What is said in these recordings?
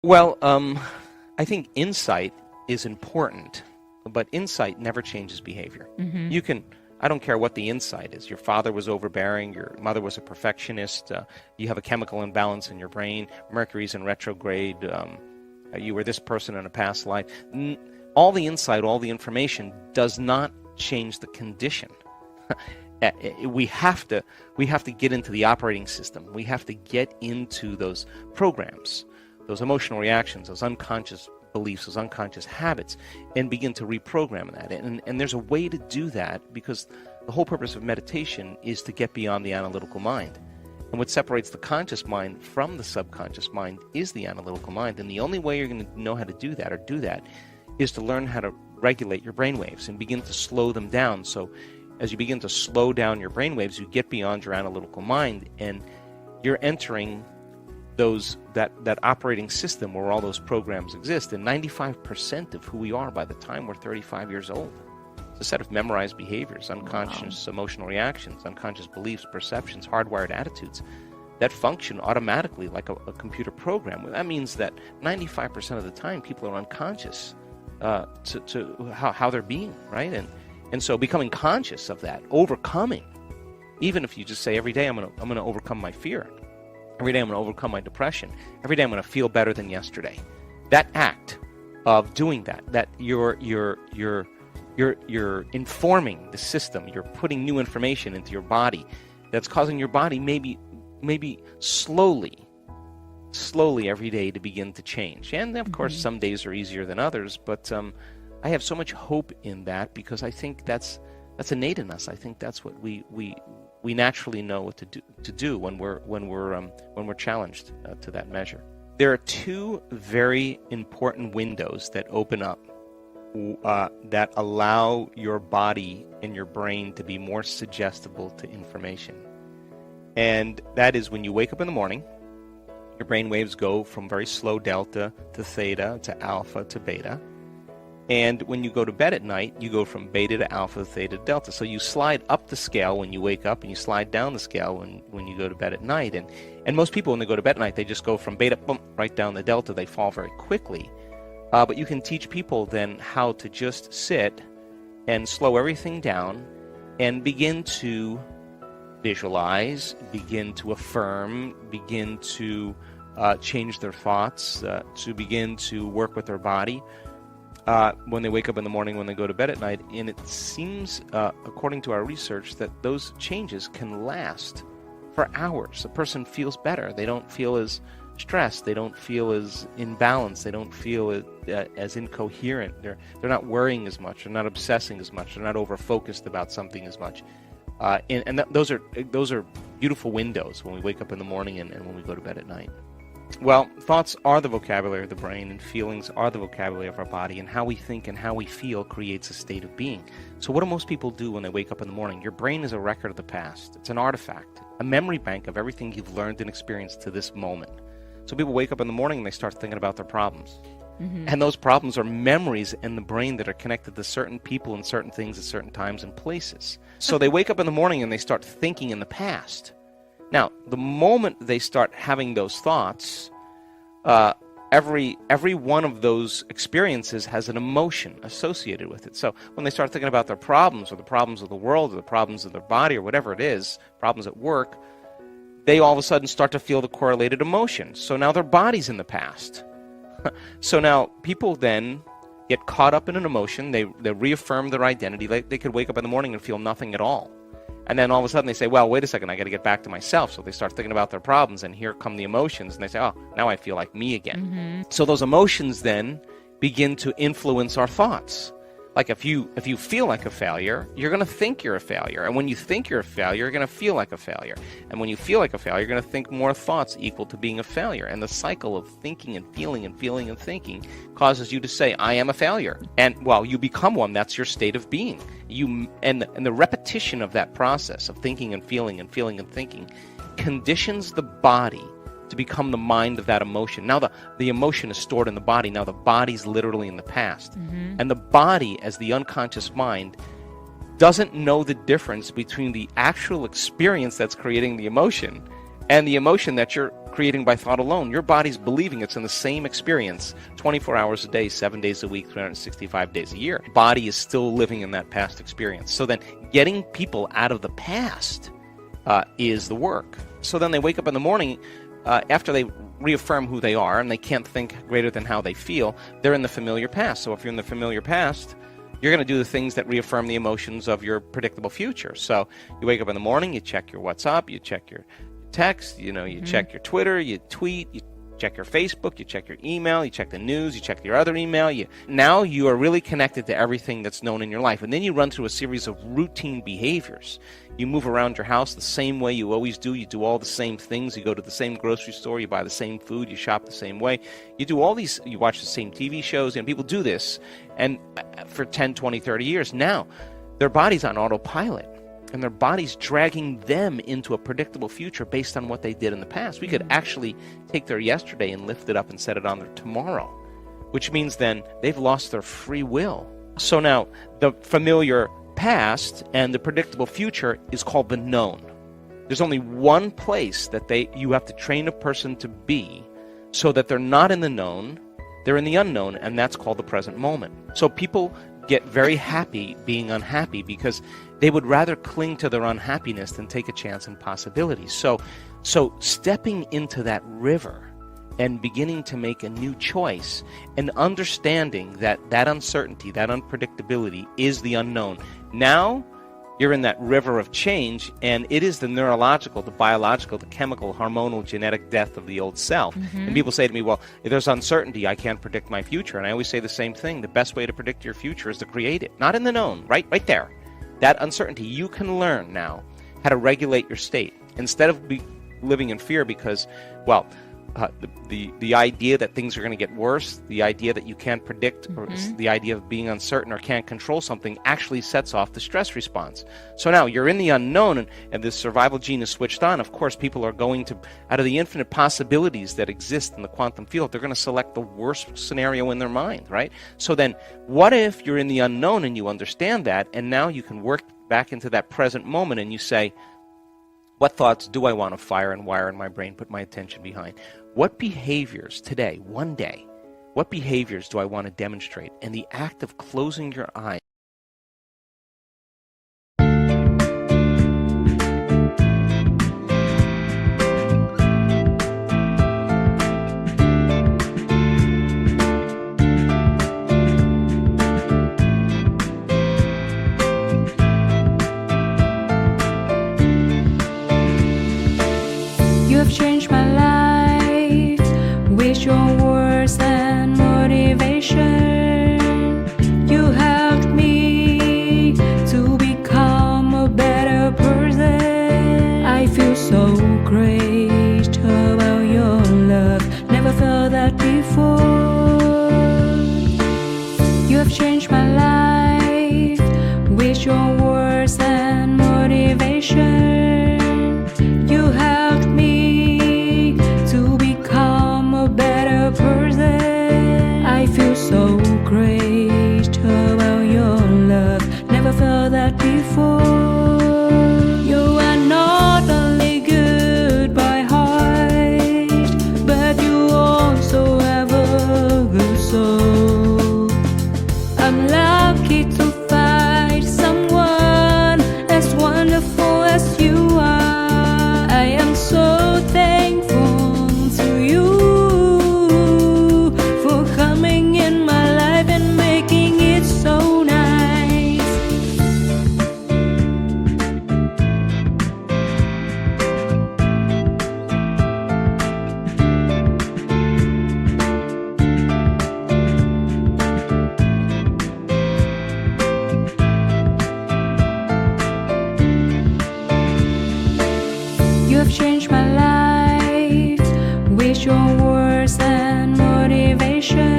Well, I think insight is important, but insight never changes behavior. I don't care what the insight is. Your father was overbearing, your mother was a perfectionist, you have a chemical imbalance in your brain, Mercury's in retrograde, you were this person in a past life. All the insight, all the information does not change the condition. We have to get into the operating system. We have to get into those programs, those emotional reactions, those unconscious beliefs, those unconscious habits, and begin to reprogram that. And there's a way to do that, because the whole purpose of meditation is to get beyond the analytical mind. And what separates the conscious mind from the subconscious mind is the analytical mind. And the only way you're going to know how to do that is to learn how to regulate your brainwaves and begin to slow them down. So as you begin to slow down your brainwaves, you get beyond your analytical mind, and you're entering that operating system where all those programs exist. And 95% of who we are by the time we're 35 years old, it's a set of memorized behaviors, unconscious emotional reactions, unconscious beliefs, perceptions, hardwired attitudes that function automatically like a computer program. That means that 95% of the time people are unconscious to how they're being, right? And so becoming conscious of that, overcoming, even if you just say every day I'm going to overcome my fear. Every day I'm going to overcome my depression. Every day I'm going to feel better than yesterday. That act of doing that you're informing the system. You're putting new information into your body that's causing your body maybe slowly every day to begin to change. And of course, some days are easier than others, but I have so much hope in that, because I think that's innate in us. I think that's what we naturally know what to do when we're challenged to that measure. There are two very important windows that open up that allow your body and your brain to be more suggestible to information. And that is when you wake up in the morning, your brain waves go from very slow delta to theta to alpha to beta. And when you go to bed at night, you go from beta to alpha, theta to delta. So you slide up the scale when you wake up, and you slide down the scale when you go to bed at night. And most people, when they go to bed at night, they just go from beta, boom, right down the delta. They fall very quickly. But you can teach people then how to just sit and slow everything down and begin to visualize, begin to affirm, begin to change their thoughts, to begin to work with their body. When they wake up in the morning, when they go to bed at night. And it seems, according to our research, that those changes can last for hours. A person feels better. They don't feel as stressed. They don't feel as imbalanced. They don't feel as incoherent. They're not worrying as much. They're not obsessing as much. They're not over-focused about something as much. Those are beautiful windows when we wake up in the morning and when we go to bed at night. Well, thoughts are the vocabulary of the brain, and feelings are the vocabulary of our body, and how we think and how we feel creates a state of being. So what do most people do when they wake up in the morning? Your brain is a record of the past. It's an artifact, a memory bank of everything you've learned and experienced to this moment. So people wake up in the morning and they start thinking about their problems. And those problems are memories in the brain that are connected to certain people and certain things at certain times and places. So they wake up in the morning and they start thinking in the past. Now, the moment they start having those thoughts, every one of those experiences has an emotion associated with it. So when they start thinking about their problems, or the problems of the world, or the problems of their body, or whatever it is, problems at work, they all of a sudden start to feel the correlated emotion. So now their body's in the past. So now people then get caught up in an emotion. They reaffirm their identity. They could wake up in the morning and feel nothing at all. And then all of a sudden they say, well, wait a second, I got to get back to myself. So they start thinking about their problems, and here come the emotions, and they say, oh, now I feel like me again. So those emotions then begin to influence our thoughts. Like if you feel like a failure, you're going to think you're a failure. And when you think you're a failure, you're going to feel like a failure. And when you feel like a failure, you're going to think more thoughts equal to being a failure. And the cycle of thinking and feeling and feeling and thinking causes you to say, I am a failure. And well, you become one. That's your state of being. And the repetition of that process of thinking and feeling and feeling and thinking conditions the body to become the mind of that emotion. Now the emotion is stored in the body. Now the body's literally in the past. And the body, as the unconscious mind, doesn't know the difference between the actual experience that's creating the emotion and the emotion that you're creating by thought alone. Your body's believing it's in the same experience 24 hours a day, 7 days a week, 365 days a year. Body is still living in that past experience. So then getting people out of the past is the work. So then they wake up in the morning after they reaffirm who they are and they can't think greater than how they feel. They're in the familiar past. So if you're in the familiar past, you're going to do the things that reaffirm the emotions of your predictable future. So you wake up in the morning, you check your WhatsApp, you check your text, you check your Twitter, you tweet, you check your Facebook, you check your email, you check the news, you check your other email. Now you are really connected to everything that's known in your life. And then you run through a series of routine behaviors. You move around your house the same way you always do. You do all the same things. You go to the same grocery store. You buy the same food. You shop the same way. You do all these, you watch the same TV shows, and people do this and for 10, 20, 30 years. Now, their body's on autopilot, and their body's dragging them into a predictable future based on what they did in the past. We could actually take their yesterday and lift it up and set it on their tomorrow, which means then they've lost their free will. So now the familiar past and the predictable future is called the known. There's only one place that you have to train a person to be so that they're not in the known, they're in the unknown, and that's called the present moment. So people get very happy being unhappy because they would rather cling to their unhappiness than take a chance in possibilities. So stepping into that river and beginning to make a new choice and understanding that uncertainty, that unpredictability is the unknown. Now you're in that river of change, and it is the neurological, the biological, the chemical, hormonal, genetic death of the old self. And people say to me, well, if there's uncertainty, I can't predict my future. And I always say the same thing. The best way to predict your future is to create it, not in the known, right there. That uncertainty, you can learn now how to regulate your state instead of living in fear because, well, the idea that things are going to get worse, the idea that you can't predict, or the idea of being uncertain or can't control something actually sets off the stress response. So now you're in the unknown, and this survival gene is switched on. Of course, people are going to, out of the infinite possibilities that exist in the quantum field, they're going to select the worst scenario in their mind, right? So then what if you're in the unknown and you understand that, and now you can work back into that present moment and you say, what thoughts do I want to fire and wire in my brain, put my attention behind? What behaviors today, one day, what behaviors do I want to demonstrate? And the act of closing your eyes. You have changed my life with your words and motivation. You helped me to become a better person. I feel so great about your love. Never felt that before. You have changed my life with your words and motivation. You helped me to become a better person. I feel so great about your love. Never felt that before. You are not only good by heart, but you also have a good soul. I'm lucky to find someone as wonderful as you are. I am so thankful to you for coming in my life and making it so nice. You have changed my life with your words and motivation.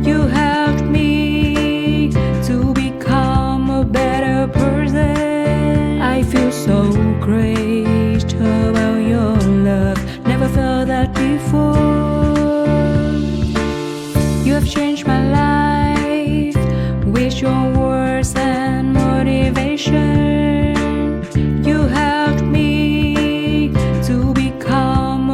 You helped me to become a better person. I feel so great about your love. Never felt that before. You have changed my life with your words and motivation. You helped me to become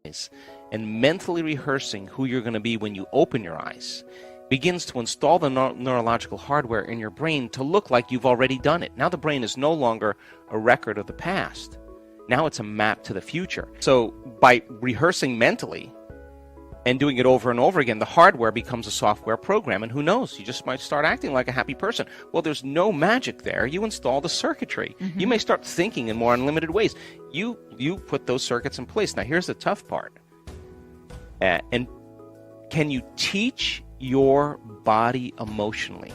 and mentally rehearsing who you're going to be when you open your eyes begins to install the neurological hardware in your brain to look like you've already done it. Now the brain is no longer a record of the past. Now it's a map to the future. So by rehearsing mentally and doing it over and over again, the hardware becomes a software program, and who knows, you just might start acting like a happy person. Well, there's no magic there. You install the circuitry. You may start thinking in more unlimited ways. You put those circuits in place. Now here's the tough part. And can you teach your body emotionally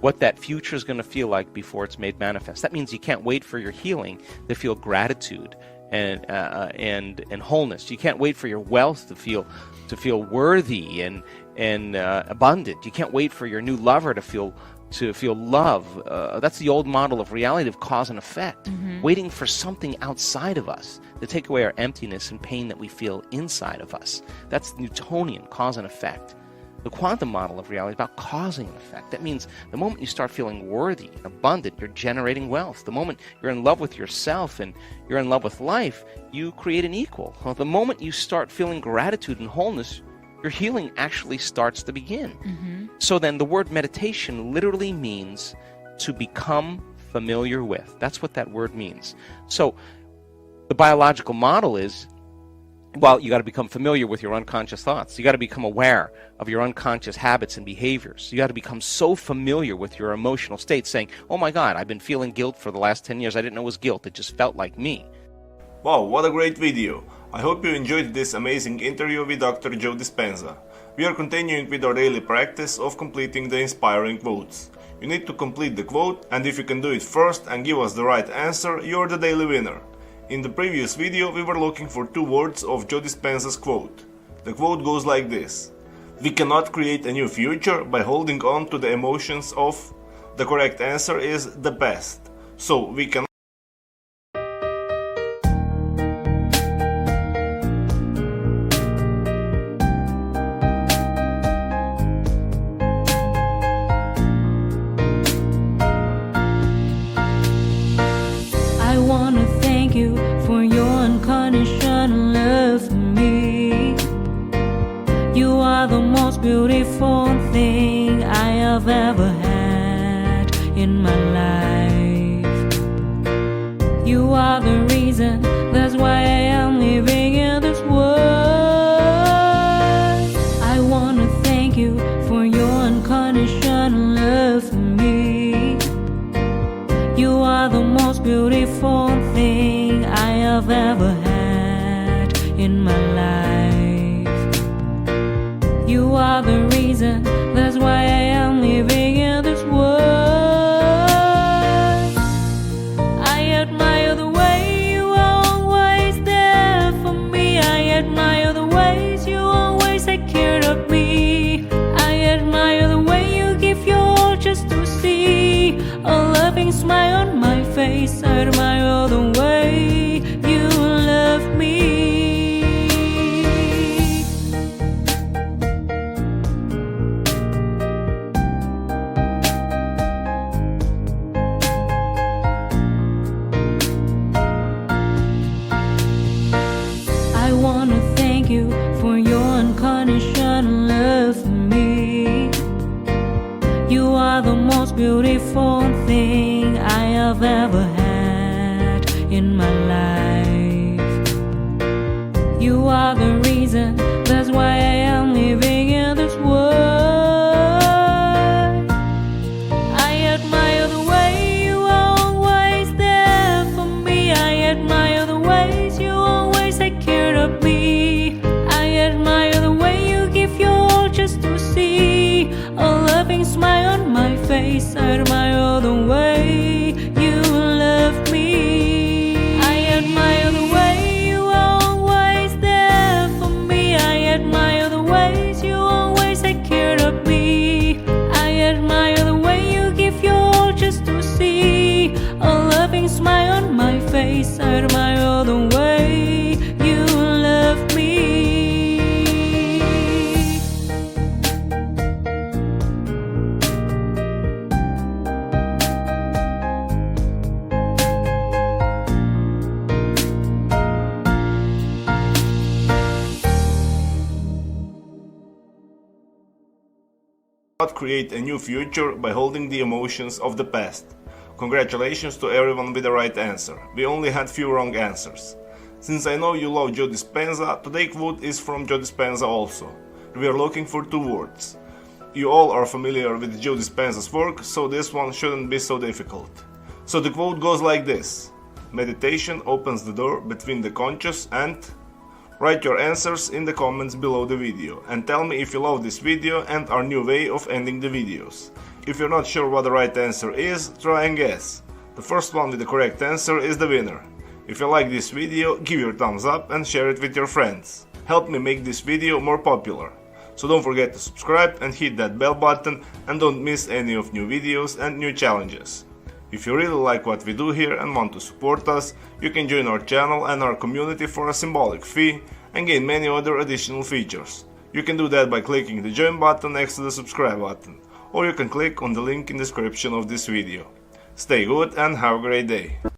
what that future is going to feel like before it's made manifest? That means you can't wait for your healing to feel gratitude and wholeness. You can't wait for your wealth to feel worthy and abundant. You can't wait for your new lover to feel love. That's the old model of reality of cause and effect. Waiting for something outside of us to take away our emptiness and pain that we feel inside of us. That's Newtonian cause and effect. The quantum model of reality is about causing an effect. That means the moment you start feeling worthy and abundant, you're generating wealth. The moment you're in love with yourself and you're in love with life, you create an equal. Well, the moment you start feeling gratitude and wholeness, your healing actually starts to begin. So then the word meditation literally means to become familiar with. That's what that word means. So the biological model is, well, you got to become familiar with your unconscious thoughts. You got to become aware of your unconscious habits and behaviors. You got to become so familiar with your emotional state, saying, oh my God, I've been feeling guilt for the last 10 years. I didn't know it was guilt. It just felt like me. Wow, what a great video. I hope you enjoyed this amazing interview with Dr. Joe Dispenza. We are continuing with our daily practice of completing the inspiring quotes. You need to complete the quote, and if you can do it first and give us the right answer, you're the daily winner. In the previous video, we were looking for 2 words of Joe Dispenza's quote. The quote goes like this: "We cannot create a new future by holding on to the emotions of..." The correct answer is the past. So we can I wanna thank you for your unconditional love for me. You are the most beautiful thing I have ever had in my life. You are the reason, that's why I am living in this world. I wanna thank you for your unconditional love for me. You are the most beautiful thing I have ever had in my life. You are the reason, that's why I am living in this world. I admire the way you are always there for me. I admire the ways you always take care of me. I admire the way you give your all just to see a loving smile on my face. I admire the way you love me. I wanna thank you for your unconditional love for me. You are the most beautiful thing I have ever had in my life. You are the reason, that's why I am living in this world. I admire the way you are always there for me. I admire the ways you always take care of me. I admire the way you give your all just to see a loving smile on my face. I admire the way you love me. I admire the way you are always there for me. I admire the ways you always take care of me. I admire the way you give your all just to see a loving smile on my face. I admire the way you love me. create a new future by holding the emotions of the past. Congratulations to everyone with the right answer. We only had few wrong answers. Since I know you love Joe Dispenza, today's quote is from Joe Dispenza also. We are looking for 2 words. You all are familiar with Joe Dispenza's work, so this one shouldn't be so difficult. So the quote goes like this: meditation opens the door between the conscious and... Write your answers in the comments below the video and tell me if you love this video and our new way of ending the videos. If you're not sure what the right answer is, try and guess. The first one with the correct answer is the winner. If you like this video, give your thumbs up and share it with your friends. Help me make this video more popular. So don't forget to subscribe and hit that bell button and don't miss any of new videos and new challenges. If you really like what we do here and want to support us, you can join our channel and our community for a symbolic fee and gain many other additional features. You can do that by clicking the join button next to the subscribe button, or you can click on the link in the description of this video. Stay good and have a great day.